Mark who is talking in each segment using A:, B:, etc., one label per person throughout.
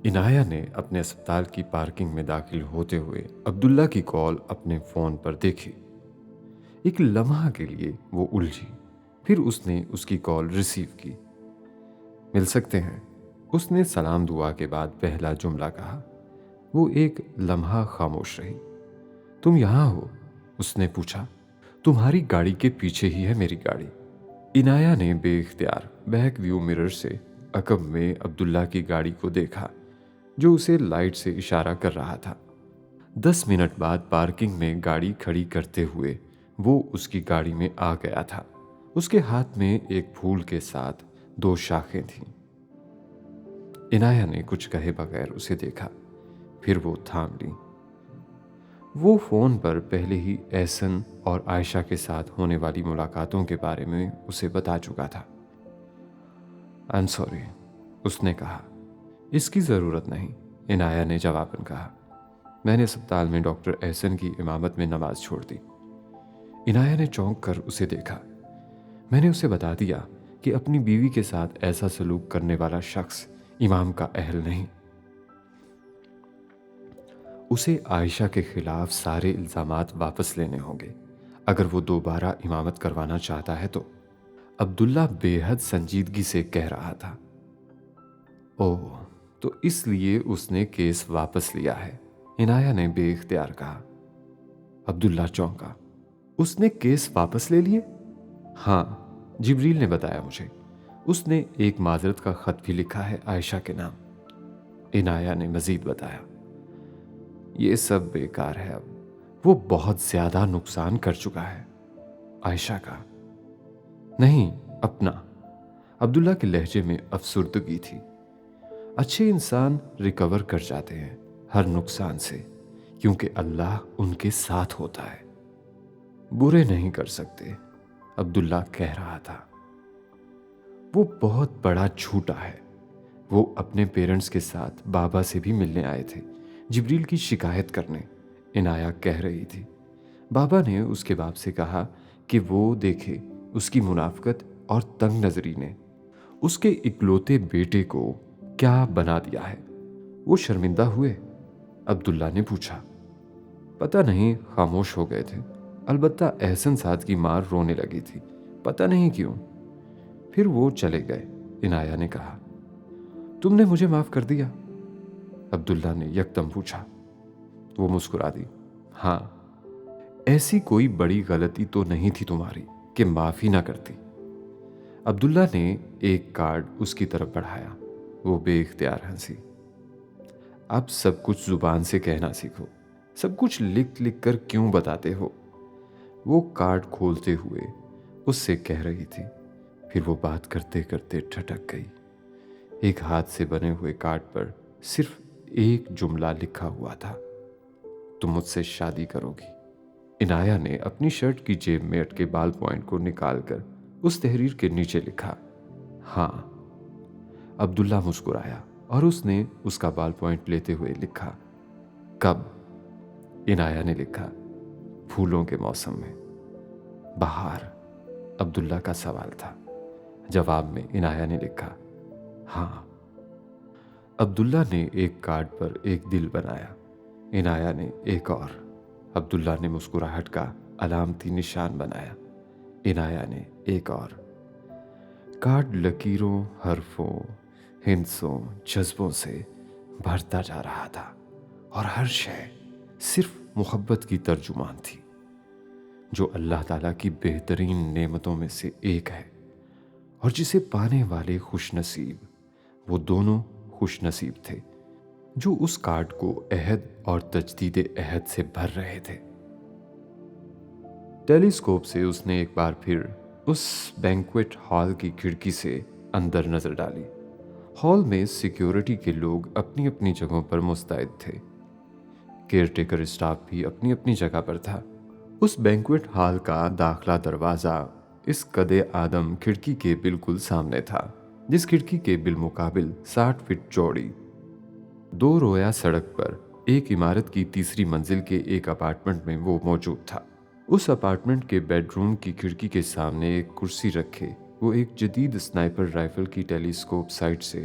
A: عنایہ نے اپنے اسپتال کی پارکنگ میں داخل ہوتے ہوئے عبداللہ کی کال اپنے فون پر دیکھی۔ ایک لمحہ کے لیے وہ الجھی، پھر اس نے اس کی کال ریسیو کی۔ مل سکتے ہیں؟ اس نے سلام دعا کے بعد پہلا جملہ کہا۔ وہ ایک لمحہ خاموش رہی۔ تم یہاں ہو؟ اس نے پوچھا۔ تمہاری گاڑی کے پیچھے ہی ہے میری گاڑی۔ عنایہ نے بے اختیار بیک ویو مرر سے عقب میں عبداللہ کی گاڑی کو دیکھا جو اسے لائٹ سے اشارہ کر رہا تھا۔ 10 منٹ بعد پارکنگ میں گاڑی کھڑی کرتے ہوئے وہ اس کی گاڑی میں آ گیا تھا۔ اس کے ہاتھ میں ایک پھول کے ساتھ 2 شاخیں تھیں۔ عنایہ نے کچھ کہے بغیر اسے دیکھا، پھر وہ تھام لی۔ وہ فون پر پہلے ہی احسن اور عائشہ کے ساتھ ہونے والی ملاقاتوں کے بارے میں اسے بتا چکا تھا۔ I'm sorry، اس نے کہا۔ اس کی ضرورت نہیں، عنایہ نے جواباً کہا۔ میں نے اسپتال میں ڈاکٹر احسن کی امامت میں نماز چھوڑ دی۔ عنایہ نے چونک کر اسے دیکھا۔ میں نے اسے بتا دیا کہ اپنی بیوی کے ساتھ ایسا سلوک کرنے والا شخص امام کا اہل نہیں۔ اسے عائشہ کے خلاف سارے الزامات واپس لینے ہوں گے اگر وہ دوبارہ امامت کروانا چاہتا ہے تو۔ عبداللہ بے حد سنجیدگی سے کہہ رہا تھا۔ اوہ، تو اس لیے اس نے کیس واپس لیا ہے، عنایہ نے بے اختیار کہا۔ عبداللہ چونکا۔ اس نے کیس واپس لے لیے؟ ہاں، جبریل نے بتایا مجھے۔ اس نے ایک معذرت کا خط بھی لکھا ہے عائشہ کے نام، عنایہ نے مزید بتایا۔ یہ سب بیکار ہے، اب وہ بہت زیادہ نقصان کر چکا ہے۔ عائشہ کا نہیں، اپنا۔ عبداللہ کے لہجے میں افسردگی تھی۔ اچھے انسان ریکور کر جاتے ہیں ہر نقصان سے کیونکہ اللہ ان کے ساتھ ہوتا ہے۔ برے نہیں کر سکتے، عبداللہ کہہ رہا تھا۔ وہ بہت بڑا جھوٹا ہے۔ وہ اپنے پیرنٹس کے ساتھ بابا سے بھی ملنے آئے تھے، جبریل کی شکایت کرنے، عنایہ کہہ رہی تھی۔ بابا نے اس کے باپ سے کہا کہ وہ دیکھے اس کی منافقت اور تنگ نظری نے اس کے اکلوتے بیٹے کو کیا بنا دیا ہے۔ وہ شرمندہ ہوئے؟ عبداللہ نے پوچھا۔ پتہ نہیں، خاموش ہو گئے تھے۔ البتہ احسن سعد کی ماں رونے لگی تھی، پتہ نہیں کیوں۔ پھر وہ چلے گئے، عنایہ نے کہا۔ تم نے مجھے معاف کر دیا؟ عبداللہ نے یکدم پوچھا۔ وہ مسکرا دی۔ ہاں، ایسی کوئی بڑی غلطی تو نہیں تھی تمہاری کہ معافی نہ کرتی۔ عبداللہ نے ایک کارڈ اس کی طرف بڑھایا۔ وہ بے اختیار ہنسی۔ اب سب کچھ زبان سے کہنا سیکھو، سب کچھ لکھ لکھ کر کیوں بتاتے ہو؟ وہ کارڈ کھولتے ہوئے اس سے کہہ رہی تھی، پھر وہ بات کرتے کرتے ٹھٹک گئی۔ ایک ہاتھ سے بنے ہوئے کارڈ پر صرف ایک جملہ لکھا ہوا تھا، تم مجھ سے شادی کرو گی۔ عنایہ نے اپنی شرٹ کی جیب میں اٹکے بال پوائنٹ کو نکال کر اس تحریر کے نیچے لکھا، ہاں۔ عبداللہ مسکرایا اور اس نے اس کا بال پوائنٹ لیتے ہوئے لکھا، کب؟ عنایہ نے لکھا، پھولوں کے موسم میں، بہار۔ عبداللہ کا سوال تھا۔ جواب میں عنایہ نے لکھا، ہاں۔ عبداللہ نے ایک کارڈ پر ایک دل بنایا، عنایہ نے ایک اور۔ عبداللہ نے مسکراہٹ کا علامتی نشان بنایا، عنایہ نے ایک اور۔ کارڈ لکیروں، حرفوں، ہندسوں، جذبوں سے بھرتا جا رہا تھا اور ہر شے صرف محبت کی ترجمان تھی، جو اللہ تعالیٰ کی بہترین نعمتوں میں سے ایک ہے اور جسے پانے والے خوش نصیب وہ دونوں خوش نصیب تھے جو اس کارڈ کو عہد اور تجدید عہد سے بھر رہے تھے۔ ٹیلی اسکوپ سے اس نے ایک بار پھر اس بینکویٹ ہال کی کھڑکی سے اندر نظر ڈالی۔ ہال میں سیکیورٹی کے لوگ اپنی اپنی جگہوں پر مستعد تھے۔ کیئر ٹیکر اسٹاف بھی اپنی اپنی جگہ پر تھا۔ اس بینکویٹ ہال کا داخلہ دروازہ اس قد آدم کھڑکی کے بالکل سامنے تھا، جس کھڑکی کے بالمقابل 60 فٹ چوڑی 2 رویا سڑک پر ایک عمارت کی تیسری منزل کے ایک اپارٹمنٹ میں وہ موجود تھا۔ اس اپارٹمنٹ کے بیڈ روم کی کھڑکی کے سامنے ایک کرسی رکھے وہ ایک جدید سنائپر رائفل کی ٹیلی اسکوپ سائٹ سے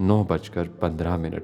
A: 9:15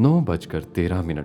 A: 9:13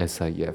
A: SIF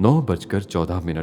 A: 9:14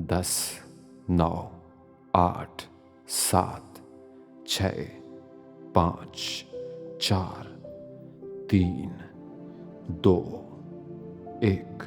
A: 10, 9, 8, 7, 6, 5, 4, 3, 2, 1।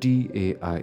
A: TAI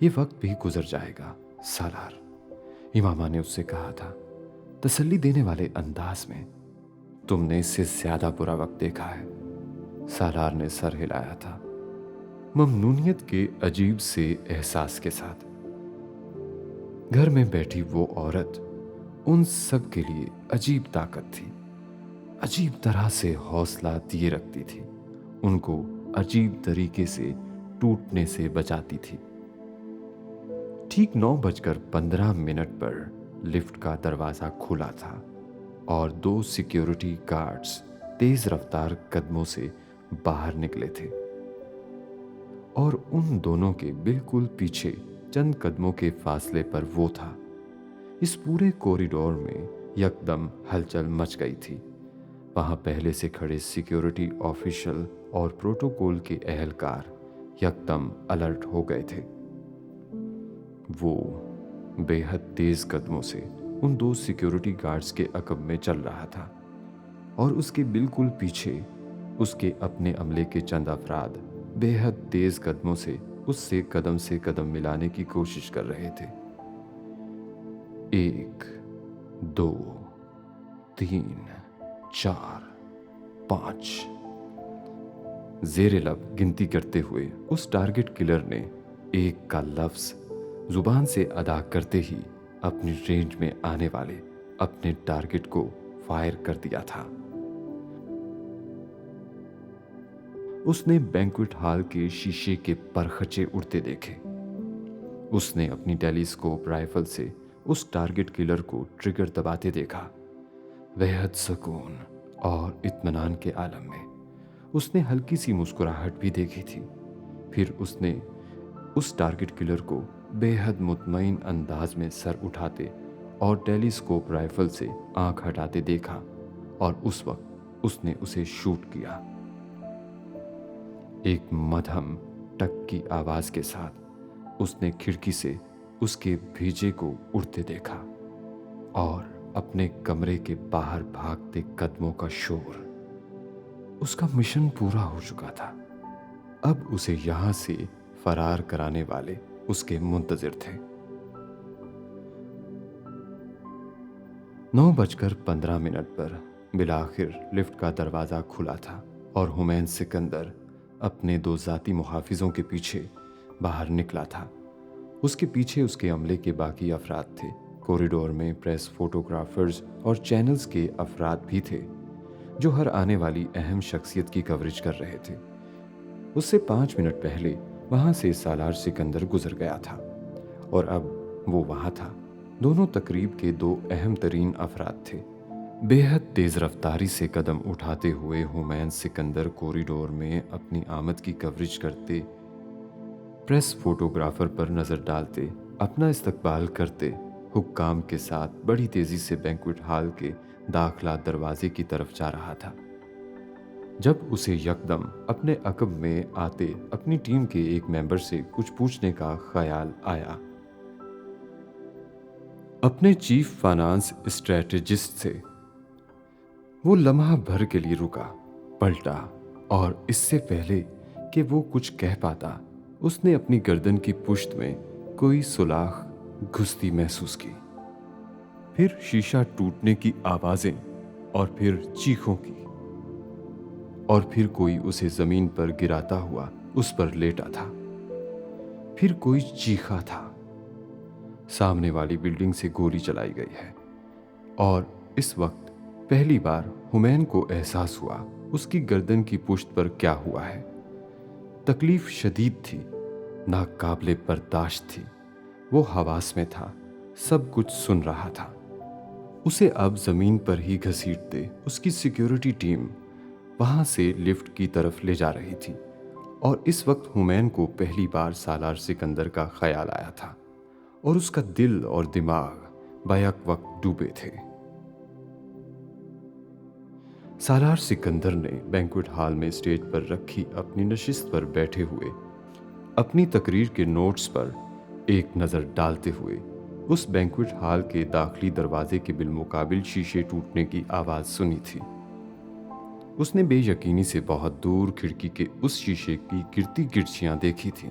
A: یہ وقت بھی گزر جائے گا سالار، امامہ نے اس سے کہا تھا تسلی دینے والے انداز میں۔ تم نے اس سے زیادہ برا وقت دیکھا ہے۔ سالار نے سر ہلایا تھا، ممنونیت کے عجیب سے احساس کے ساتھ۔ گھر میں بیٹھی وہ عورت ان سب کے لیے عجیب طاقت تھی، عجیب طرح سے حوصلہ دیے رکھتی تھی، ان کو عجیب طریقے سے ٹوٹنے سے بچاتی تھی۔ ٹھیک 9:15 پر لفٹ کا دروازہ کھلا تھا اور 2 سیکیورٹی گارڈز تیز رفتار قدموں سے باہر نکلے تھے، اور ان دونوں کے بالکل پیچھے چند قدموں کے فاصلے پر وہ تھا۔ اس پورے کوریڈور میں یکدم ہلچل مچ گئی تھی۔ وہاں پہلے سے کھڑے سیکیورٹی آفیشل اور پروٹوکول کے اہلکار یکدم الرٹ ہو گئے تھے۔ وہ بے حد تیز قدموں سے ان 2 سیکیورٹی گارڈز کے عقب میں چل رہا تھا، اور اس کے بالکل پیچھے اس کے اپنے عملے کے چند افراد بے حد تیز قدموں سے قدم ملانے کی کوشش کر رہے تھے۔ 1 2 3 4 5 زیر لب گنتی کرتے ہوئے اس ٹارگٹ کلر نے ایک کا لفظ زبان سے ادا کرتے ہی اپنی رینج میں آنے والے اپنے ٹارگٹ کو فائر کر دیا تھا۔ اس نے بینکوٹ ہال کے شیشے کے پرخچے اڑتے دیکھے۔ اس نے اپنی ٹیلیسکوپ رائفل سے اس ٹارگٹ کلر کو ٹریگر دباتے دیکھا۔ بےحد سکون اور اطمینان کے عالم میں اس نے ہلکی سی مسکراہٹ بھی دیکھی تھی۔ پھر اس نے اس ٹارگٹ کلر کو بے حد مطمئن انداز میں سر اٹھاتے اور ٹیلیسکوپ رائفل سے آنکھ ہٹاتے دیکھا، اور اس وقت اس نے اسے شوٹ کیا۔ ایک مدھم ٹک کی آواز کے ساتھ اس نے کھڑکی سے اس کے بھیجے کو اڑتے دیکھا، اور اپنے کمرے کے باہر بھاگتے قدموں کا شور۔ اس کا مشن پورا ہو چکا تھا۔ اب اسے یہاں سے فرار کرانے والے اس کے منتظر تھے۔ 9:15 پر بالآخر لفٹ کا دروازہ کھلا تھا، اور ہمین سکندر اپنے 2 ذاتی محافظوں کے پیچھے باہر نکلا تھا۔ اس کے پیچھے اس کے عملے کے باقی افراد تھے۔ کوریڈور میں پریس، فوٹوگرافرز اور چینلز کے افراد بھی تھے، جو ہر آنے والی اہم شخصیت کی کوریج کر رہے تھے۔ اس سے 5 منٹ پہلے وہاں سے سالار سکندر گزر گیا تھا، اور اب وہ وہاں تھا۔ دونوں تقریب کے 2 اہم ترین افراد تھے۔ بے حد تیز رفتاری سے قدم اٹھاتے ہوئے ہمین سکندر کوریڈور میں اپنی آمد کی کوریج کرتے، پریس فوٹوگرافر پر نظر ڈالتے، اپنا استقبال کرتے، حکام کے ساتھ بڑی تیزی سے بینکوٹ ہال کے داخلہ دروازے کی طرف جا رہا تھا، جب اسے یکدم اپنے عقب میں آتے اپنی ٹیم کے ایک ممبر سے کچھ پوچھنے کا خیال آیا۔ اپنے چیف فائنانس اسٹریٹجسٹ سے۔ وہ لمحہ بھر کے لیے رکا، پلٹا، اور اس سے پہلے کہ وہ کچھ کہہ پاتا، اس نے اپنی گردن کی پشت میں کوئی سوراخ گھستی محسوس کی۔ پھر شیشہ ٹوٹنے کی آوازیں، اور پھر چیخوں کی، اور پھر کوئی اسے زمین پر گراتا ہوا اس پر لیٹا تھا۔ پھر کوئی چیخا تھا۔ سامنے والی بلڈنگ سے گولی چلائی گئی ہے، اور اس وقت پہلی بار ہمین کو احساس ہوا اس کی گردن کی پشت پر کیا ہوا ہے۔ تکلیف شدید تھی، ناقابل برداشت تھی۔ وہ حواس میں تھا، سب کچھ سن رہا تھا۔ اسے اب زمین پر ہی گھسیٹتے اس کی سیکیورٹی ٹیم وہاں سے لفٹ کی طرف لے جا رہی تھی، اور اس وقت ہمین کو پہلی بار سالار سکندر کا خیال آیا تھا، اور اس کا دل اور دماغ بیک وقت ڈوبے تھے۔ سالار سکندر نے بینکوٹ ہال میں اسٹیج پر رکھی اپنی نشست پر بیٹھے ہوئے اپنی تقریر کے نوٹس پر ایک نظر ڈالتے ہوئے اس بینکوٹ ہال کے داخلی دروازے کے بالمقابل شیشے ٹوٹنے کی آواز سنی تھی۔ اس نے بے یقینی سے بہت دور کھڑکی کے اس شیشے کی گرتی گرچیاں دیکھی تھیں۔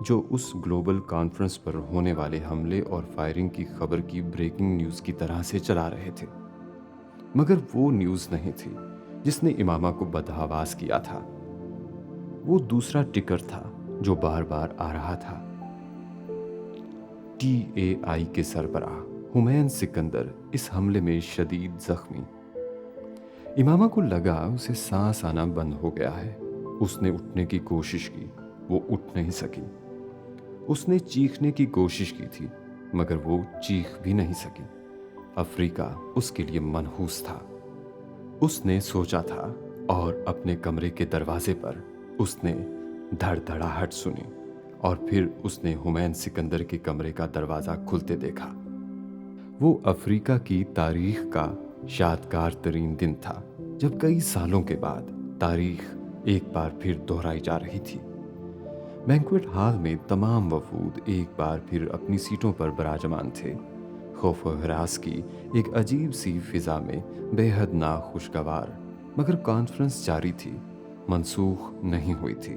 A: جو اس گلوبل کانفرنس پر ہونے والے حملے اور فائرنگ کی خبر کی بریکنگ نیوز کی طرح سے چلا رہے تھے، مگر وہ نیوز نہیں تھی جس نے امامہ کو بدحواس کیا تھا۔ وہ دوسرا ٹکر تھا جو بار بار آ رہا تھا۔ TAI کے سربراہ ہمین سکندر اس حملے میں شدید زخمی۔ امامہ کو لگا اسے سانس آنا بند ہو گیا ہے۔ اس نے اٹھنے کی کوشش کی، وہ اٹھ نہیں سکی۔ اس نے چیخنے کی کوشش کی تھی، مگر وہ چیخ بھی نہیں سکی۔ افریقہ اس کے لیے منحوس تھا۔ اس نے سوچا تھا، اور اپنے کمرے کے دروازے پر اس نے دھڑ دھڑاہٹ سنی، اور پھر اس نے ہمین سکندر کے کمرے کا دروازہ کھلتے دیکھا۔ وہ افریقہ کی تاریخ کا شادگار ترین دن تھا، جب کئی سالوں کے بعد تاریخ ایک بار پھر دہرائی جا رہی تھی۔ بینکویٹ ہال میں تمام وفود ایک بار پھر اپنی سیٹوں پر براجمان تھے۔ خوف و ہراس کی ایک عجیب سی فضا میں بے حد ناخوشگوار مگر کانفرنس جاری تھی، منسوخ نہیں ہوئی تھی۔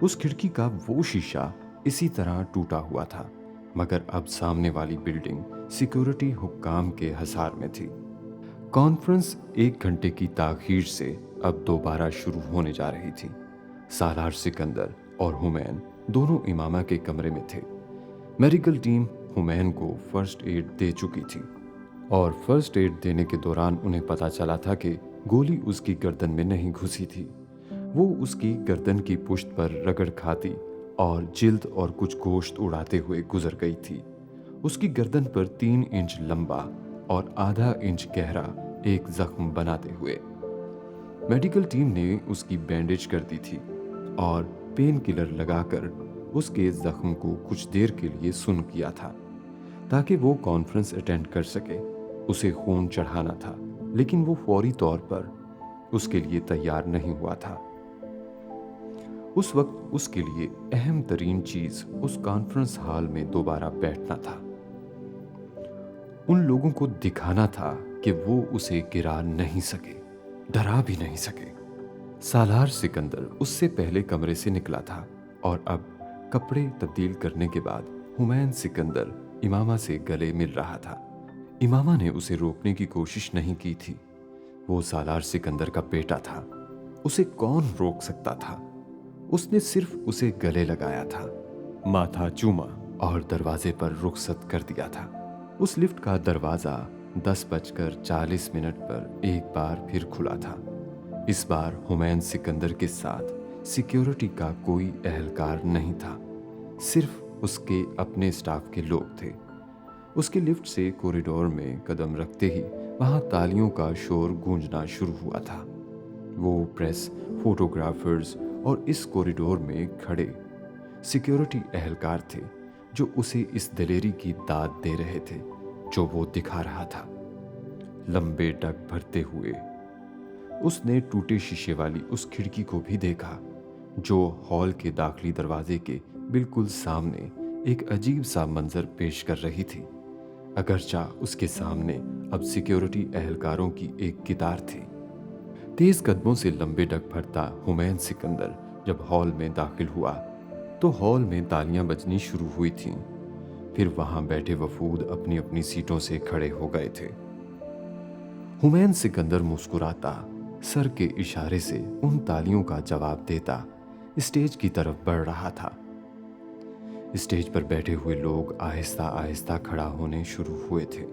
A: اس کھڑکی کا وہ شیشہ اسی طرح ٹوٹا ہوا تھا، مگر اب سامنے والی بلڈنگ سیکیورٹی حکام کے حصار میں تھی۔ کانفرنس 1 گھنٹے کی تاخیر سے اب دوبارہ شروع ہونے جا رہی تھی۔ سالار سکندر اور ہمین دونوں امامہ کے کمرے میں تھے۔ میڈیکل ٹیم ہمین کو فرسٹ ایڈ دے چکی تھی، اور فرسٹ ایڈ دینے کے دوران انہیں پتا چلا تھا کہ گولی اس کی گردن میں نہیں گھسی تھی۔ وہ اس کی گردن کی پشت پر رگڑ کھاتی اور جلد اور کچھ گوشت اڑاتے ہوئے گزر گئی تھی۔ اس کی گردن پر 3 انچ لمبا اور آدھا انچ گہرا ایک زخم بناتے ہوئے۔ میڈیکل ٹیم نے اس کی بینڈیج کر دی تھی اور پین کلر لگا کر اس کے زخم کو کچھ دیر کے لیے سن کیا تھا تاکہ وہ کانفرنس اٹینڈ کر سکے۔ اسے خون چڑھانا تھا، لیکن وہ فوری طور پر اس کے لیے تیار نہیں ہوا تھا۔ اس وقت اس کے لیے اہم ترین چیز اس کانفرنس ہال میں دوبارہ بیٹھنا تھا۔ ان لوگوں کو دکھانا تھا کہ وہ اسے گرا نہیں سکے، ڈرا بھی نہیں سکے۔ سالار سکندر اس سے پہلے کمرے سے نکلا تھا، اور اب کپڑے تبدیل کرنے کے بعد ہمین سکندر امامہ سے گلے مل رہا تھا۔ امامہ نے اسے روکنے کی کوشش نہیں کی تھی۔ وہ سالار سکندر کا بیٹا تھا، اسے کون روک سکتا تھا؟ اس نے صرف اسے گلے لگایا تھا، ماتھا چوما اور دروازے پر رخصت کر دیا تھا۔ اس لفٹ کا دروازہ 10:40 پر ایک بار پھر کھلا تھا۔ اس بار ہمین سکندر کے ساتھ سیکیورٹی کا کوئی اہلکار نہیں تھا، صرف اس کے اپنے اسٹاف کے لوگ تھے۔ اس کے لفٹ سے کوریڈور میں قدم رکھتے ہی وہاں تالیوں کا شور گونجنا شروع ہوا تھا۔ وہ پریس، فوٹوگرافرز اور اس کوریڈور میں کھڑے سیکیورٹی اہلکار تھے جو اسے اس دلیری کی داد دے رہے تھے جو وہ دکھا رہا تھا۔ لمبے ڈگ بھرتے ہوئے اس نے ٹوٹے شیشے والی اس کھڑکی کو بھی دیکھا جو ہال کے داخلی دروازے کے بالکل سامنے ایک عجیب سا منظر پیش کر رہی تھی، اگرچہ اس کے سامنے اب سیکیورٹی اہلکاروں کی ایک قطار تھی۔ تیز قدموں سے لمبے ڈگ بھرتا ہمین سکندر جب ہال میں داخل ہوا تو ہال میں تالیاں بجنی شروع ہوئی تھیں۔ پھر وہاں بیٹھے وفود اپنی اپنی سیٹوں سے کھڑے ہو گئے تھے۔ ہمین سکندر مسکراتا، سر کے اشارے سے ان تالیوں کا جواب دیتا اسٹیج کی طرف بڑھ رہا تھا۔ اسٹیج پر بیٹھے ہوئے لوگ آہستہ آہستہ کھڑا ہونے شروع ہوئے تھے،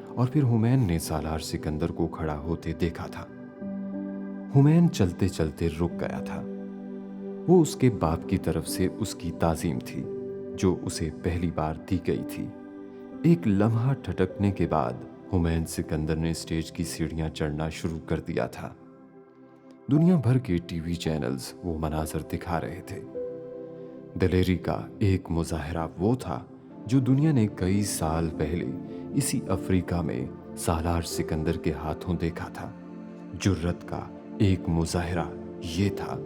A: اور پھر ہمین نے سالار سکندر کو کھڑا ہوتے دیکھا تھا۔ ہمین چلتے چلتے رک گیا تھا۔ وہ اس کے باپ کی طرف سے اس کی تعظیم تھی جو اسے پہلی بار دی گئی تھی۔ ایک لمحہ ٹھٹکنے کے بعد ہمین سکندر نے اسٹیج کی سیڑھیاں چڑھنا شروع کر دیا تھا۔ دنیا بھر کے ٹی وی چینلز وہ مناظر دکھا رہے تھے۔ دلیری کا ایک مظاہرہ وہ تھا جو دنیا نے کئی سال پہلے اسی افریقہ میں سالار سکندر کے ہاتھوں دیکھا تھا۔ جرت کا ایک مظاہرہ یہ تھا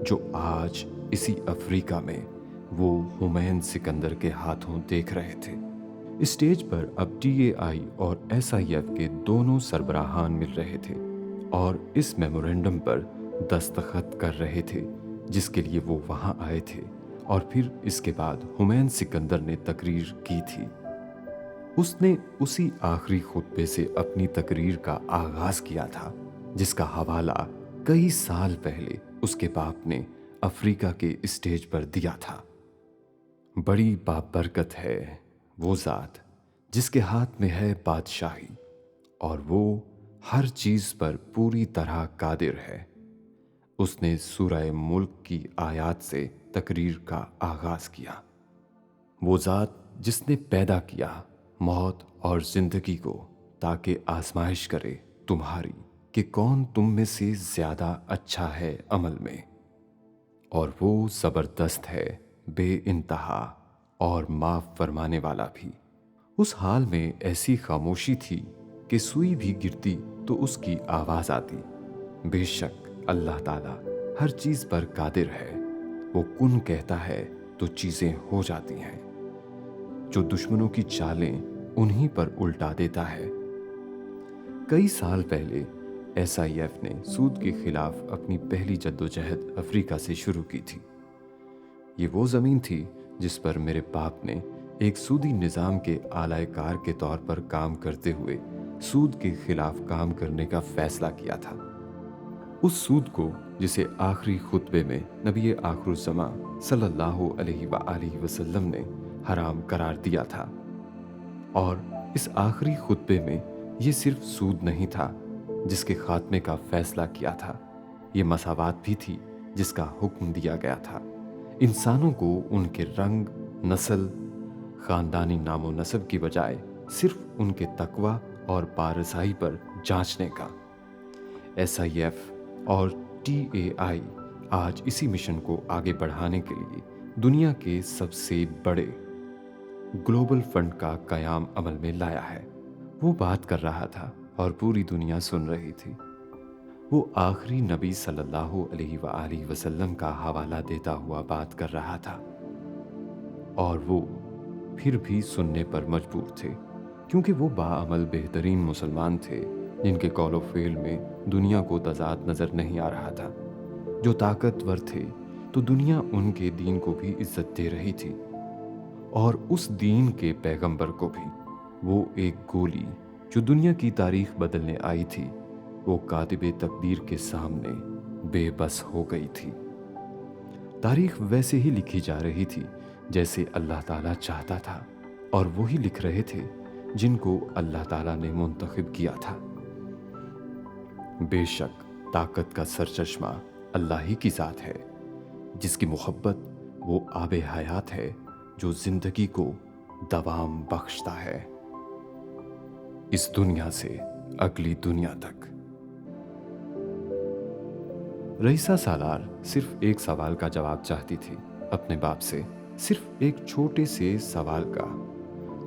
A: جو آج اسی افریقہ میں وہ ہمین سکندر کے ہاتھوں دیکھ رہے تھے۔ اسٹیج پر اب TAI اور SIF کے دونوں سربراہان مل رہے تھے اور اس میمورنڈم پر دستخط کر رہے تھے جس کے لیے وہ وہاں آئے تھے اور پھر اس کے بعد ہمین سکندر نے تقریر کی تھی۔ اس نے اسی آخری خطبے سے اپنی تقریر کا آغاز کیا تھا جس کا حوالہ کئی سال پہلے اس کے باپ نے افریقہ کے اسٹیج پر دیا تھا۔ بڑی بابرکت ہے وہ ذات جس کے ہاتھ میں ہے بادشاہی، اور وہ ہر چیز پر پوری طرح قادر ہے۔ اس نے سورہ ملک کی آیات سے تقریر کا آغاز کیا۔ وہ ذات جس نے پیدا کیا موت اور زندگی کو تاکہ آزمائش کرے تمہاری کہ کون تم میں سے زیادہ اچھا ہے عمل میں، اور وہ زبردست ہے بے انتہا اور معاف فرمانے والا بھی۔ اس حال میں ایسی خاموشی تھی کہ سوئی بھی گرتی تو اس کی آواز آتی۔ بے شک اللہ تعالیٰ ہر چیز پر قادر ہے، وہ کن کہتا ہے تو چیزیں ہو جاتی ہیں، جو دشمنوں کی چالیں انہی پر الٹا دیتا ہے۔ کئی سال پہلے SIF نے سود کے خلاف اپنی پہلی جدوجہد افریقہ سے شروع کی تھی۔ یہ وہ زمین تھی جس پر میرے باپ نے ایک سودی نظام کے اعلی کار کے طور پر کام کرتے ہوئے سود کے خلاف کام کرنے کا فیصلہ کیا تھا۔ اس سود کو جسے آخری خطبے میں نبی آخر الزماں صلی اللہ علیہ وآلہ وسلم نے حرام قرار دیا تھا، اور اس آخری خطبے میں یہ صرف سود نہیں تھا جس کے خاتمے کا فیصلہ کیا تھا، یہ مساوات بھی تھی جس کا حکم دیا گیا تھا۔ انسانوں کو ان کے رنگ، نسل، خاندانی نام و نسب کی بجائے صرف ان کے تقوی اور پارسائی پر جانچنے کا۔ SIF اور TAI آج اسی مشن کو آگے بڑھانے کے لیے دنیا کے سب سے بڑے گلوبل فنڈ کا قیام عمل میں لایا ہے۔ وہ بات کر رہا تھا اور پوری دنیا سن رہی تھی۔ وہ آخری نبی صلی اللہ علیہ وآلہ وسلم کا حوالہ دیتا ہوا بات کر رہا تھا، اور وہ پھر بھی سننے پر مجبور تھے، کیونکہ وہ باعمل بہترین مسلمان تھے جن کے قول و فعل میں دنیا کو تضاد نظر نہیں آ رہا تھا، جو طاقتور تھے تو دنیا ان کے دین کو بھی عزت دے رہی تھی، اور اس دین کے پیغمبر کو بھی۔ وہ ایک گولی جو دنیا کی تاریخ بدلنے آئی تھی، وہ کاتب تقدیر کے سامنے بے بس ہو گئی تھی۔ تاریخ ویسے ہی لکھی جا رہی تھی جیسے اللہ تعالیٰ چاہتا تھا، اور وہی لکھ رہے تھے جن کو اللہ تعالیٰ نے منتخب کیا تھا۔ بے شک طاقت کا سرچشمہ اللہ ہی کی ذات ہے، جس کی محبت وہ آب حیات ہے جو زندگی کو دوام بخشتا ہے، اس دنیا سے اگلی دنیا تک۔ رئیسہ سالار صرف ایک سوال کا جواب چاہتی تھی اپنے باپ سے، صرف ایک چھوٹے سے سوال کا۔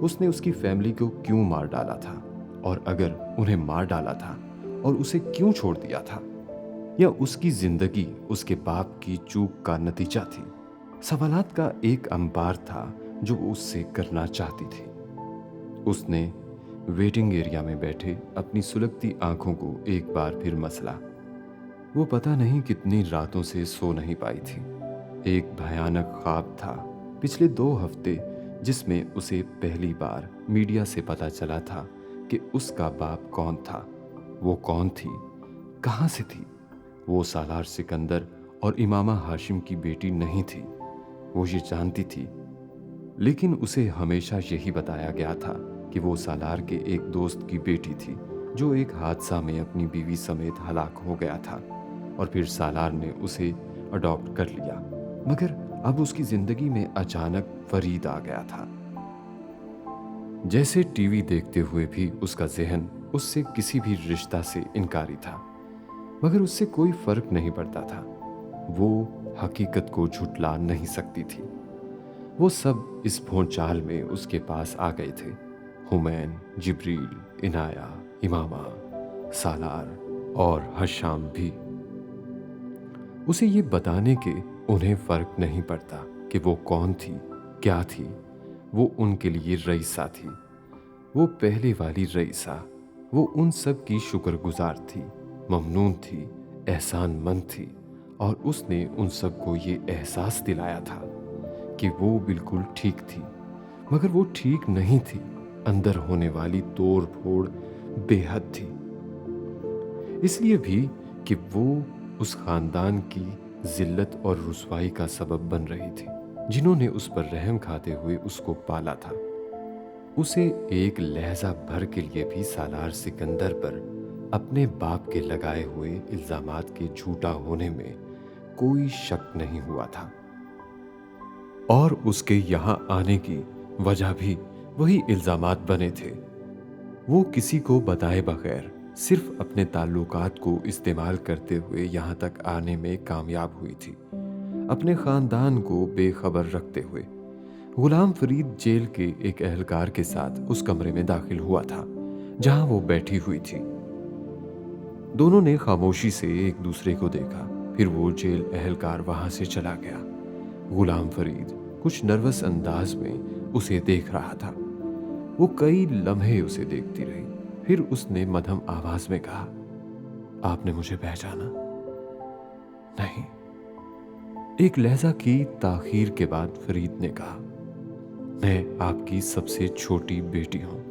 A: اس نے اس کی فیملی کو کیوں مار ڈالا تھا، اور اگر انہیں مار ڈالا تھا اور اسے کیوں چھوڑ دیا تھا، یا اس کی زندگی اس کے باپ کی چوک کا نتیجہ تھی؟ سوالات کا ایک انبار تھا جو وہ اس سے کرنا چاہتی تھی۔ اس نے ویٹنگ ایریا میں بیٹھے اپنی سلگتی آنکھوں کو ایک بار پھر مسلا۔ وہ پتہ نہیں کتنی راتوں سے سو نہیں پائی تھی۔ ایک بھیانک خواب تھا پچھلے 2 ہفتے جس میں اسے پہلی بار میڈیا سے پتہ چلا تھا کہ اس کا باپ کون تھا، وہ کون تھی، کہاں سے تھی۔ وہ سالار سکندر اور امامہ ہاشم کی بیٹی نہیں تھی، وہ یہ جانتی تھی، لیکن اسے ہمیشہ یہی بتایا گیا تھا کہ وہ سالار کے ایک دوست کی بیٹی تھی جو ایک حادثہ میں اپنی بیوی سمیت ہلاک ہو گیا تھا، اور پھر سالار نے اسے اڈاپٹ کر لیا، مگر اب اس کی زندگی میں اچانک فرید آ گیا تھا۔ جیسے ٹی وی دیکھتے ہوئے بھی اس کا ذہن اس سے کسی بھی رشتہ سے انکاری تھا، مگر اس سے کوئی فرق نہیں پڑتا تھا۔ وہ حقیقت کو جھٹلا نہیں سکتی تھی۔ وہ سب اس بھونچال میں اس کے پاس آ گئے تھے، ہمین، جبریل، عنایہ، امامہ، سالار اور حشام بھی۔ اسے یہ بتانے کے انہیں فرق نہیں پڑتا کہ وہ کون تھی، کیا تھی۔ وہ ان کے لیے رئیسہ تھی، وہ پہلے والی رئیسہ۔ وہ ان سب کی شکر گزار تھی، ممنون تھی، احسان مند تھی، اور اس نے ان سب کو یہ احساس دلایا تھا کہ وہ بالکل ٹھیک تھی، مگر وہ ٹھیک نہیں تھی۔ اندر ہونے والی توڑ پھوڑ بے حد تھی، اس لیے بھی کہ وہ اس خاندان کی ذلت اور رسوائی کا سبب بن رہی تھی، جنہوں نے اس پر رحم کھاتے ہوئے اس کو پالا تھا۔ اسے ایک لہجہ بھر کے لیے بھی سالار سکندر پر اپنے باپ کے لگائے ہوئے الزامات کے جھوٹا ہونے میں کوئی شک نہیں ہوا تھا، اور اس کے یہاں آنے کی وجہ بھی وہی الزامات بنے تھے۔ وہ کسی کو بتائے بغیر صرف اپنے تعلقات کو استعمال کرتے ہوئے یہاں تک آنے میں کامیاب ہوئی تھی، اپنے خاندان کو بے خبر رکھتے ہوئے۔ غلام فرید جیل کے ایک اہلکار کے ساتھ اس کمرے میں داخل ہوا تھا جہاں وہ بیٹھی ہوئی تھی۔ دونوں نے خاموشی سے ایک دوسرے کو دیکھا، پھر وہ جیل اہلکار وہاں سے چلا گیا۔ غلام فرید کچھ نروس انداز میں اسے دیکھ رہا تھا۔ وہ کئی لمحے اسے دیکھتی رہی، پھر اس نے مدھم آواز میں کہا، آپ نے مجھے پہچانا؟ نہیں۔ ایک لہجہ کی تاخیر کے بعد فرید نے کہا، میں آپ کی سب سے چھوٹی بیٹی ہوں،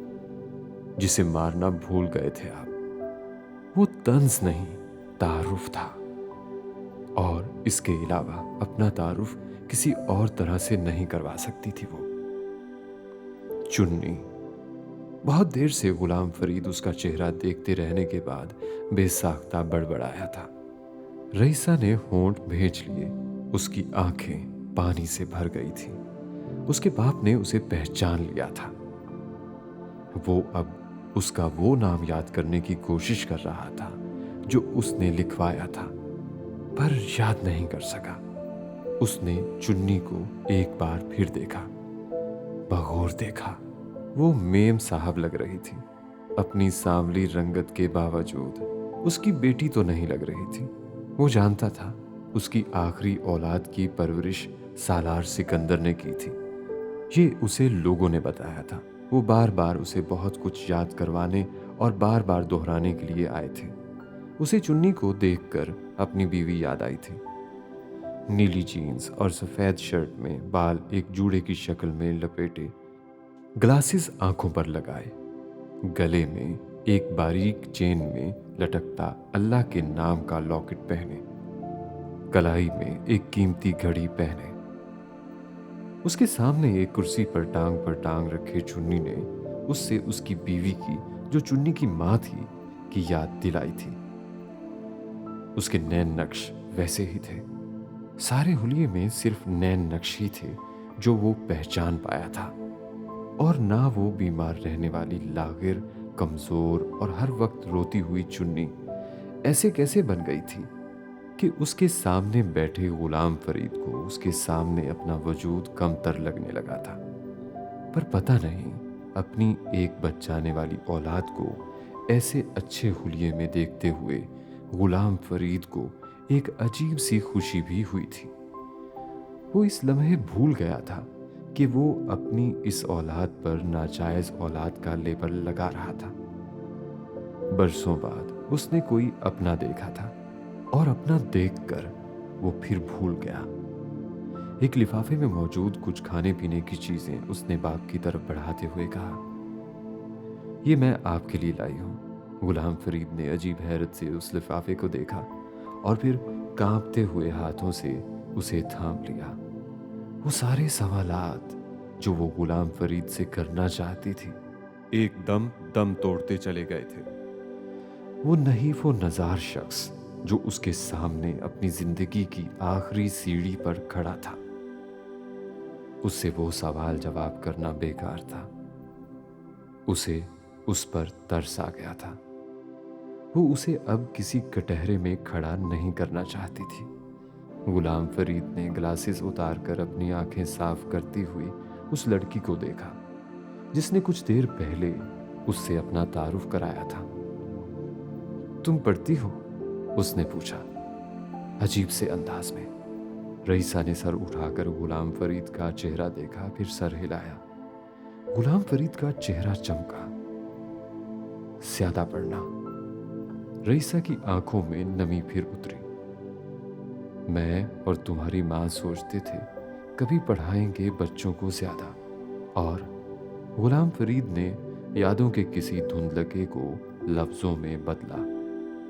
A: جسے مارنا بھول گئے تھے آپ۔ وہ طنز نہیں، تعارف تھا، اور اس کے علاوہ اپنا تعارف کسی اور طرح سے نہیں کروا سکتی تھی وہ۔ چننی۔ بہت دیر سے غلام فرید اس کا چہرہ دیکھتے رہنے کے بعد بے ساختہ بڑبڑایا تھا۔ رئیسہ نے ہونٹ بھیج لیے، اس کی آنکھیں پانی سے بھر گئی تھیں۔ اس کے باپ نے اسے پہچان لیا تھا۔ وہ اب اس کا وہ نام یاد کرنے کی کوشش کر رہا تھا جو اس نے لکھوایا تھا، پر یاد نہیں کر سکا۔ اس نے چننی کو ایک بار پھر دیکھا، بغور دیکھا۔ وہ میم صاحب لگ رہی تھی، اپنی سانولی رنگت کے باوجود۔ اس کی بیٹی تو نہیں لگ رہی تھی۔ وہ جانتا تھا اس کی آخری اولاد کی پرورش سالار سکندر نے کی تھی، یہ اسے لوگوں نے بتایا تھا۔ وہ بار بار اسے بہت کچھ یاد کروانے اور بار بار دہرانے کے لیے آئے تھے۔ اسے چننی کو دیکھ کر اپنی بیوی یاد آئی تھی، نیلی جینز اور سفید شرٹ میں، بال ایک جوڑے کی شکل میں لپیٹے، گلاسز آنکھوں پر لگائے، گلے میں ایک باریک چین میں لٹکتا اللہ کے نام کا لاکٹ پہنے، کلائی میں ایک قیمتی گھڑی پہنے۔ اس کے سامنے ایک کرسی پر ٹانگ رکھے چننی نے اس سے اس کی بیوی کی، جو چننی کی ماں تھی، کی یاد دلائی تھی۔ اس کے نین نقش ویسے ہی تھے، سارے حلیے میں صرف نین نقش ہی تھے جو وہ پہچان پایا تھا، اور نہ وہ بیمار رہنے والی لاغر، کمزور اور ہر وقت روتی ہوئی چننی ایسے کیسے بن گئی تھی کہ اس کے سامنے بیٹھے غلام فرید کو اس کے سامنے اپنا وجود کم تر لگنے لگا تھا۔ پر پتہ نہیں، اپنی ایک بچ جانے والی اولاد کو ایسے اچھے حلیے میں دیکھتے ہوئے غلام فرید کو ایک عجیب سی خوشی بھی ہوئی تھی۔ وہ اس لمحے بھول گیا تھا کہ وہ اپنی اس اولاد پر ناجائز اولاد کا لیبل لگا رہا تھا۔ برسوں بعد اس نے کوئی اپنا دیکھا تھا، اور اپنا دیکھ کر وہ پھر بھول گیا۔ ایک لفافے میں موجود کچھ کھانے پینے کی چیزیں اس نے باغ کی طرف بڑھاتے ہوئے کہا، یہ میں آپ کے لیے لائی ہوں۔ غلام فرید نے عجیب حیرت سے اس لفافے کو دیکھا اور پھر کانپتے ہوئے ہاتھوں سے اسے تھام لیا۔ وہ سارے سوالات جو وہ غلام فرید سے کرنا چاہتی تھی ایک دم توڑتے چلے گئے تھے۔ وہ نحیف و نزار شخص جو اس کے سامنے اپنی زندگی کی آخری سیڑھی پر کھڑا تھا، اس سے وہ سوال جواب کرنا بیکار تھا۔ اسے اس پر ترس آ گیا تھا۔ وہ اسے اب کسی کٹہرے میں کھڑا نہیں کرنا چاہتی تھی۔ غلام فرید نے گلاسز اتار کر اپنی آنکھیں صاف کرتی ہوئی اس لڑکی کو دیکھا جس نے کچھ دیر پہلے اس سے اپنا تعارف کرایا تھا۔ تم پڑھتی ہو؟ اس نے پوچھا عجیب سے انداز میں۔ رئیسہ نے سر اٹھا کر غلام فرید کا چہرہ دیکھا، پھر سر ہلایا۔ غلام فرید کا چہرہ چمکا۔ زیادہ پڑھنا۔ رئیسہ کی آنکھوں میں نمی پھر اتری۔ میں اور تمہاری ماں سوچتے تھے کبھی پڑھائیں گے بچوں کو زیادہ۔ اور غلام فرید نے یادوں کے کسی دھندلکے کو لفظوں میں بدلا،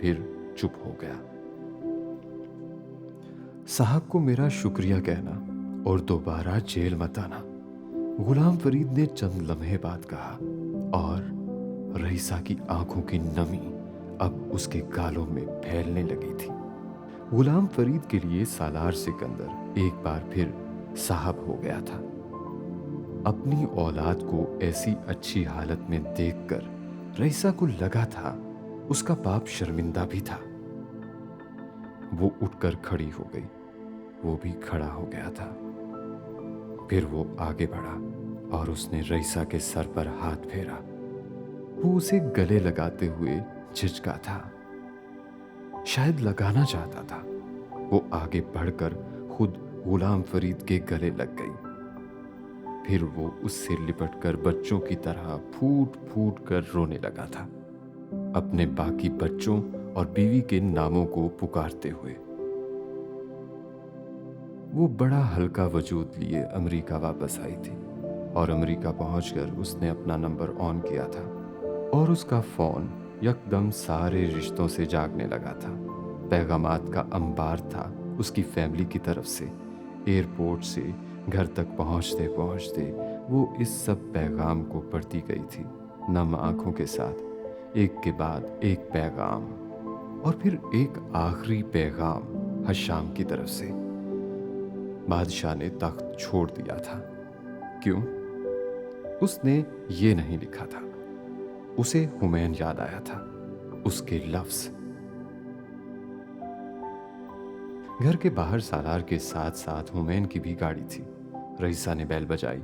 A: پھر چپ ہو گیا۔ صاحب کو میرا شکریہ کہنا اور دوبارہ جیل مت آنا، غلام فرید نے چند لمحے بعد کہا، اور رئیسہ کی آنکھوں کی نمی اب اس کے گالوں میں پھیلنے لگی تھی۔ غلام فرید کے لیے سالار سکندر ایک بار پھر صاحب ہو گیا تھا۔ اپنی اولاد کو ایسی اچھی حالت میں دیکھ کر رئیسہ کو لگا تھا اس کا باپ شرمندہ بھی تھا۔ وہ اٹھ کر کھڑی ہو گئی، وہ بھی کھڑا ہو گیا تھا۔ پھر وہ آگے بڑھا اور اس نے رئیسہ کے سر پر ہاتھ پھیرا۔ وہ اسے گلے لگاتے ہوئے جھجکا تھا، شاید لگانا چاہتا تھا۔ وہ آگے بڑھ کر خود غلام فرید کے گلے لگ گئی۔ پھر وہ اس سے لپٹ کر بچوں کی طرح پھوٹ پھوٹ کر رونے لگا تھا، اپنے باقی بچوں اور بیوی کے ناموں کو پکارتے ہوئے۔ وہ بڑا ہلکا وجود لیے امریکہ واپس آئی تھی، اور امریکہ پہنچ کر اس نے اپنا نمبر آن کیا تھا، اور اس کا فون یکدم سارے رشتوں سے جاگنے لگا تھا۔ پیغامات کا انبار تھا اس کی فیملی کی طرف سے۔ ایئرپورٹ سے گھر تک پہنچتے پہنچتے وہ اس سب پیغام کو پڑھتی گئی تھی، نم آنکھوں کے ساتھ، ایک کے بعد ایک پیغام، اور پھر ایک آخری پیغام حشام کی طرف سے۔ بادشاہ نے تخت چھوڑ دیا تھا۔ کیوں؟ اس نے یہ نہیں لکھا تھا۔ اسے ہمین یاد آیا تھا، اس کے لفظ۔ گھر کے باہر سالار کے ساتھ ساتھ ہمین کی بھی گاڑی تھی۔ رئیسہ نے بیل بجائی۔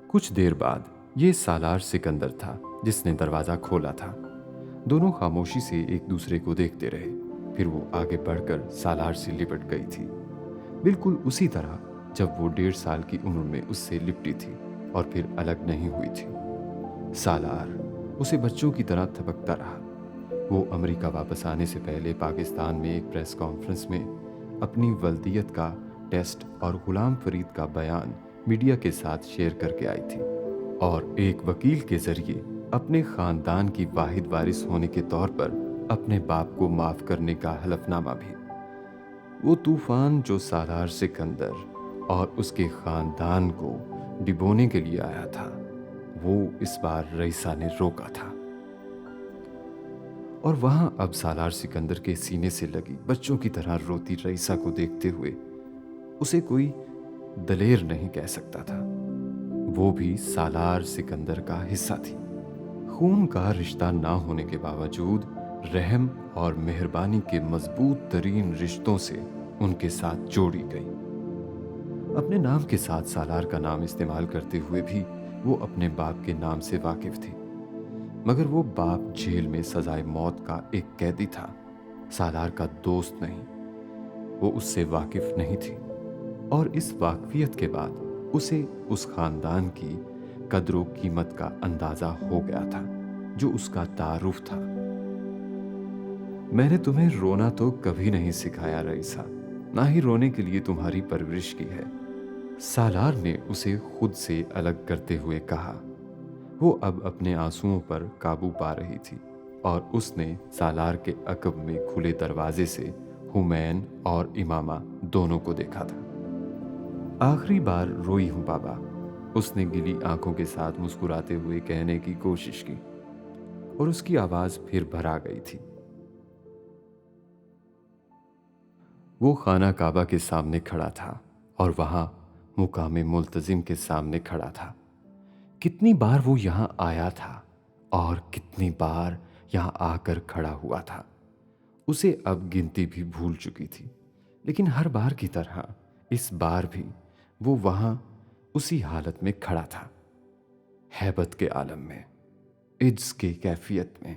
A: کچھ دیر بعد یہ سالار سکندر تھا جس نے دروازہ کھولا تھا۔ دونوں خاموشی سے ایک دوسرے کو دیکھتے رہے۔ پھر وہ آگے بڑھ کر سالار سے لپٹ گئی تھی، بالکل اسی طرح جب وہ 1.5 سال کی عمر میں اس سے لپٹی تھی اور پھر الگ نہیں ہوئی تھی۔ سالار اسے بچوں کی طرح تھپکتا رہا۔ وہ امریکہ واپس آنے سے پہلے پاکستان میں ایک پریس کانفرنس میں اپنی ولدیت کا ٹیسٹ اور غلام فرید کا بیان میڈیا کے ساتھ شیئر کر کے آئی تھی، اور ایک وکیل کے ذریعے اپنے خاندان کی واحد وارث ہونے کے طور پر اپنے باپ کو معاف کرنے کا حلف نامہ بھی۔ وہ طوفان جو سالار سکندر اور اس کے خاندان کو ڈبونے کے لیے آیا تھا، وہ اس بار رئیسہ نے روکا تھا۔ اور وہاں اب سالار سکندر کے سینے سے لگی بچوں کی طرح روتی رئیسہ کو دیکھتے ہوئے اسے کوئی دلیر نہیں کہہ سکتا تھا۔ وہ بھی سالار سکندر کا حصہ تھی۔ خون کا رشتہ نہ ہونے کے باوجود رحم اور مہربانی کے مضبوط ترین رشتوں سے ان کے ساتھ جوڑی گئی۔ اپنے نام کے ساتھ سالار کا نام استعمال کرتے ہوئے بھی وہ اپنے باپ کے نام سے واقف تھی، مگر وہ باپ جیل میں سزائے موت کا ایک قیدی تھا، سالار کا دوست نہیں۔ وہ اس سے واقف نہیں تھی، اور اس واقفیت کے بعد اسے اس خاندان کی قدر و قیمت کا اندازہ ہو گیا تھا جو اس کا تعارف تھا۔ میں نے تمہیں رونا تو کبھی نہیں سکھایا رئیسہ، نہ ہی رونے کے لیے تمہاری پرورش کی ہے، سالار نے اسے خود سے الگ کرتے ہوئے کہا۔ وہ اب اپنے آنسوؤں پر قابو پا رہی تھی، اور اس نے سالار کے عقب میں کھلے دروازے سے ہمین اور امامہ دونوں کو دیکھا تھا۔ آخری بار روئی ہوں بابا، اس نے گلی آنکھوں کے ساتھ مسکراتے ہوئے کہنے کی کوشش کی، اور اس کی آواز پھر بھرا گئی تھی۔ وہ خانہ کعبہ کے سامنے کھڑا تھا، اور وہاں مقام ملتزم کے سامنے کھڑا تھا۔ کتنی بار وہ یہاں آیا تھا اور کتنی بار یہاں آ کر کھڑا ہوا تھا، اسے اب گنتی بھی بھول چکی تھی، لیکن ہر بار کی طرح اس بار بھی وہ وہاں اسی حالت میں کھڑا تھا، ہیبت کے عالم میں، عجز کی کیفیت میں۔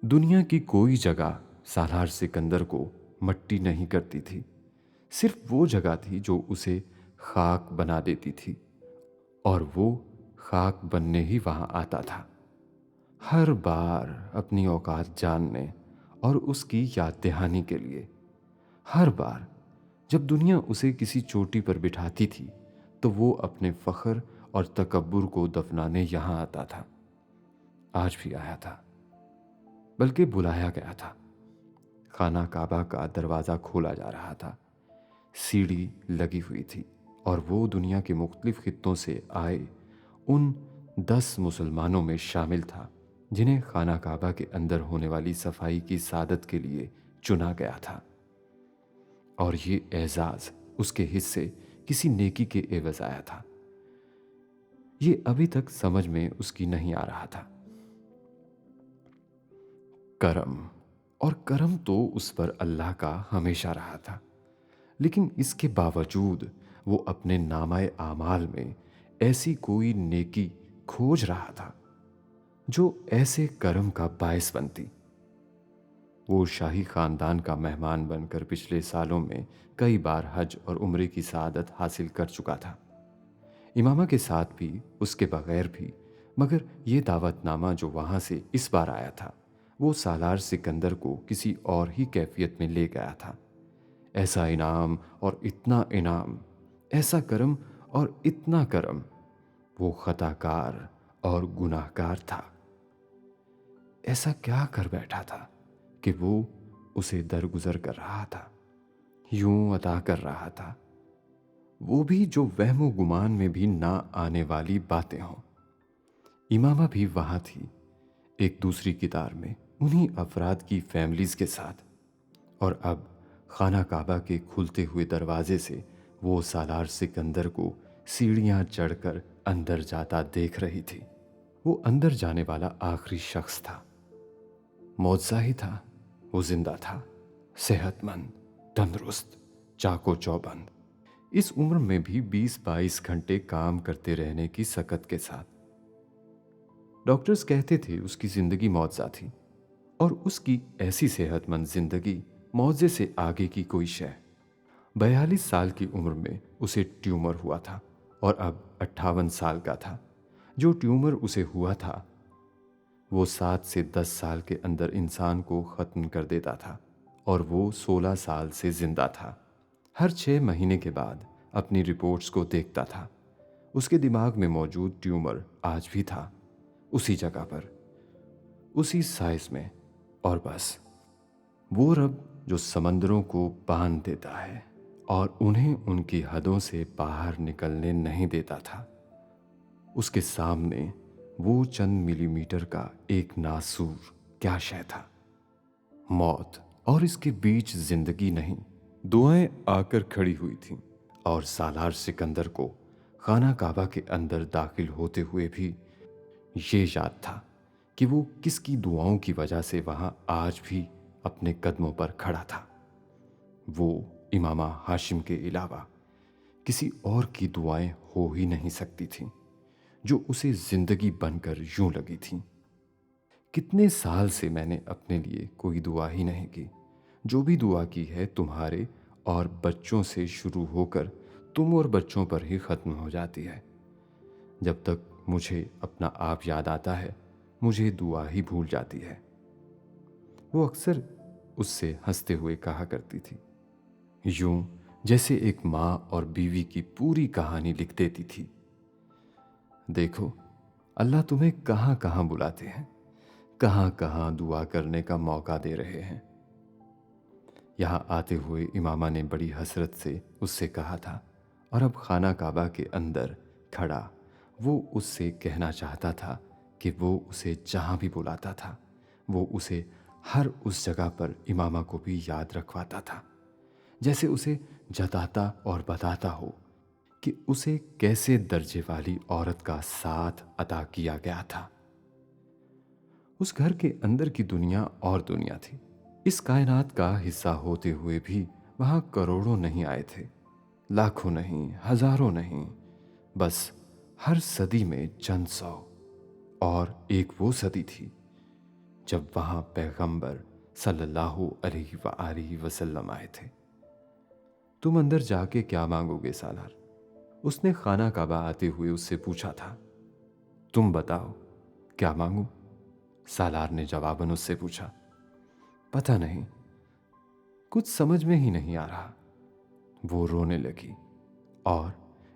A: دنیا کی کوئی جگہ سالار سکندر کو مٹی نہیں کرتی تھی، صرف وہ جگہ تھی جو اسے خاک بنا دیتی تھی، اور وہ خاک بننے ہی وہاں آتا تھا، ہر بار اپنی اوقات جاننے اور اس کی یاد دہانی کے لیے۔ ہر بار جب دنیا اسے کسی چوٹی پر بٹھاتی تھی تو وہ اپنے فخر اور تکبر کو دفنانے یہاں آتا تھا۔ آج بھی آیا تھا، بلکہ بلایا گیا تھا۔ خانہ کعبہ کا دروازہ کھولا جا رہا تھا، سیڑھی لگی ہوئی تھی، اور وہ دنیا کے مختلف خطوں سے آئے ان 10 مسلمانوں میں شامل تھا جنہیں خانہ کعبہ کے اندر ہونے والی صفائی کی سعادت کے لیے چنا گیا تھا، اور یہ اعزاز اس کے حصے کسی نیکی کے عوض آیا تھا۔ یہ ابھی تک سمجھ میں اس کی نہیں آ رہا تھا۔ کرم، اور کرم تو اس پر اللہ کا ہمیشہ رہا تھا، لیکن اس کے باوجود وہ اپنے نامہ اعمال میں ایسی کوئی نیکی کھوج رہا تھا جو ایسے کرم کا باعث بنتی۔ وہ شاہی خاندان کا مہمان بن کر پچھلے سالوں میں کئی بار حج اور عمرے کی سعادت حاصل کر چکا تھا، امامہ کے ساتھ بھی، اس کے بغیر بھی، مگر یہ دعوت نامہ جو وہاں سے اس بار آیا تھا وہ سالار سکندر کو کسی اور ہی کیفیت میں لے گیا تھا۔ ایسا انعام اور اتنا انعام، ایسا کرم اور اتنا کرم، وہ خطا کار اور گناہ گار تھا۔ ایسا کیا کر بیٹھا تھا کہ وہ اسے درگزر کر رہا تھا، یوں عطا کر رہا تھا، وہ بھی جو وہم و گمان میں بھی نہ آنے والی باتیں ہوں۔ امامہ بھی وہاں تھی، ایک دوسری قطار میں، انہی افراد کی فیملیز کے ساتھ، اور اب خانہ کعبہ کے کھلتے ہوئے دروازے سے وہ سالار سکندر کو سیڑھیاں چڑھ کر اندر جاتا دیکھ رہی تھی۔ وہ اندر جانے والا آخری شخص تھا۔ معجزہ ہی تھا، وہ زندہ تھا، صحت مند، تندرست، چاق و چوبند، اس عمر میں بھی 20-22 گھنٹے کام کرتے رہنے کی سکت کے ساتھ۔ ڈاکٹرز کہتے تھے اس کی زندگی معجزہ تھی، اور اس کی ایسی صحت مند زندگی معجزے سے آگے کی کوئی شے۔ 42 سال کی عمر میں اسے ٹیومر ہوا تھا، اور اب 58 سال کا تھا۔ جو ٹیومر اسے ہوا تھا وہ 7 سے 10 سال کے اندر انسان کو ختم کر دیتا تھا، اور وہ 16 سال سے زندہ تھا۔ ہر 6 مہینے کے بعد اپنی رپورٹس کو دیکھتا تھا۔ اس کے دماغ میں موجود ٹیومر آج بھی تھا، اسی جگہ پر، اسی سائز میں، اور بس وہ رب جو سمندروں کو باندھ دیتا ہے اور انہیں ان کی حدوں سے باہر نکلنے نہیں دیتا تھا، اس کے سامنے وہ چند ملی میٹر کا ایک ناسور کیا شے تھا؟ موت، اور اس کے بیچ زندگی نہیں۔ دعائیں آ کر کھڑی ہوئی تھیں، اور سالار سکندر کو خانہ کعبہ کے اندر داخل ہوتے ہوئے بھی یہ یاد تھا کہ وہ کس کی دعاؤں کی وجہ سے وہاں آج بھی اپنے قدموں پر کھڑا تھا۔ وہ امامہ ہاشم کے علاوہ کسی اور کی دعائیں ہو ہی نہیں سکتی تھیں جو اسے زندگی بن کر یوں لگی تھیں۔ کتنے سال سے میں نے اپنے لیے کوئی دعا ہی نہیں کی، جو بھی دعا کی ہے تمہارے اور بچوں سے شروع ہو کر تم اور بچوں پر ہی ختم ہو جاتی ہے۔ جب تک مجھے اپنا آپ یاد آتا ہے مجھے دعا ہی بھول جاتی ہے۔ وہ اکثر اس سے ہنستے ہوئے کہا کرتی تھی، یوں جیسے ایک ماں اور بیوی کی پوری کہانی لکھ دیتی تھی۔ دیکھو اللہ تمہیں کہاں کہاں بلاتے ہیں، کہاں کہاں دعا کرنے کا موقع دے رہے ہیں۔ یہاں آتے ہوئے امامہ نے بڑی حسرت سے اس سے کہا تھا، اور اب خانہ کعبہ کے اندر کھڑا وہ اس سے کہنا چاہتا تھا کہ وہ اسے جہاں بھی بلاتا تھا وہ اسے ہر اس جگہ پر امامہ کو بھی یاد رکھواتا تھا، جیسے اسے جتاتا اور بتاتا ہو کہ اسے کیسے درجے والی عورت کا ساتھ عطا کیا گیا تھا۔ اس گھر کے اندر کی دنیا اور دنیا تھی۔ اس کائنات کا حصہ ہوتے ہوئے بھی وہاں کروڑوں نہیں آئے تھے، لاکھوں نہیں، ہزاروں نہیں، بس ہر صدی میں چند سو، اور ایک وہ صدی تھی جب وہاں پیغمبر صلی اللہ علیہ وآلہ وسلم آئے تھے۔ تم اندر جا کے کیا مانگو گے سالار؟ اس نے خانہ کعبہ آتے ہوئے اس سے پوچھا تھا۔ تم بتاؤ کیا مانگو؟ سالار نے جواباً اس سے پوچھا۔ پتہ نہیں، کچھ سمجھ میں ہی نہیں آ رہا۔ وہ رونے لگی اور